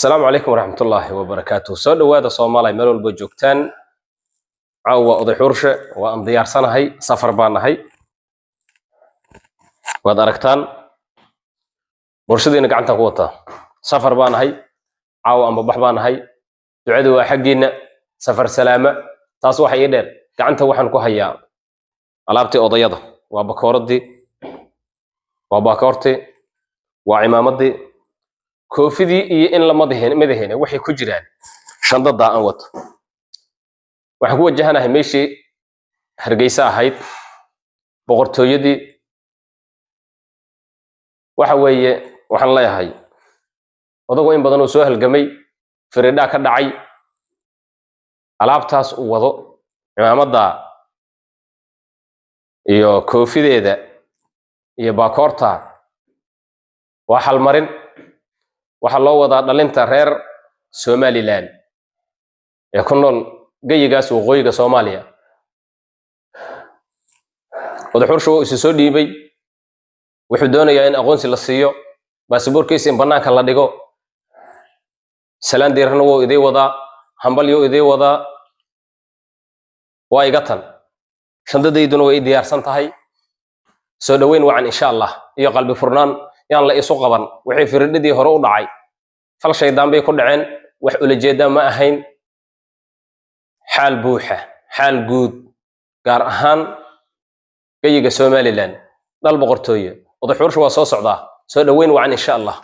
السلام عليكم ورحمة الله وبركاته. سو دhowaada Soomaaliya meel walba joogtaan. Caawa oday xurshe waa aan diyaarsanahay, safar baan nahay. Waad aragtaan boorsadeena gacanta ku wata. Safar baan nahay. Caawa amba bax baan nahay. Ducadu waa xaqiina. Safar salaama. Taas waxa ii dheer. Gacanta waxaan ku hayaa alaabtii odayada. Waa bakooradii. Waa baakoortii. Waa imaamadii. Koofidii iyo in la madaheena waxay ku jiraan shandada aan wato. Waxaan ku wajahanahay meeshii Hargeysa ahayd boqortooyadii. Waxa weeye waxaan leeyahay odagu in badan oo soo halgamay Fariida ka dhacay alaabtaas uu wado imaamada iyo koofideeda iyo baakoorta waa xal marin. waxa loo wadaa dhalinta reer Somaliland ee ku nool gayigaas waqooyiga Soomaaliya. Oday xurshe uu soo dhiibay wuxuu doonayaa in aqoonsi la siiyo, baasaboorkiisa in banaanka la dhigo. Salaan diirna wuu idii wadaa, hambalyo idii wadaa. waa iga tan shandadeyduna way diyaarsan tahay. soo dhaweyn wacan insha Allah iyo qalbi furnaan yaan la isu qaban. wixii Fariidadii hore u dhacay fal shaydaan bay ku dhaceen, wax ula jeeda ma ahayn. xaal buuxa, xaal guud gaar ahaan gayiga Somaliland dal boqortooyo. oday xurshe waa soo socdaa. soo dhaweyn wacan insha Allah.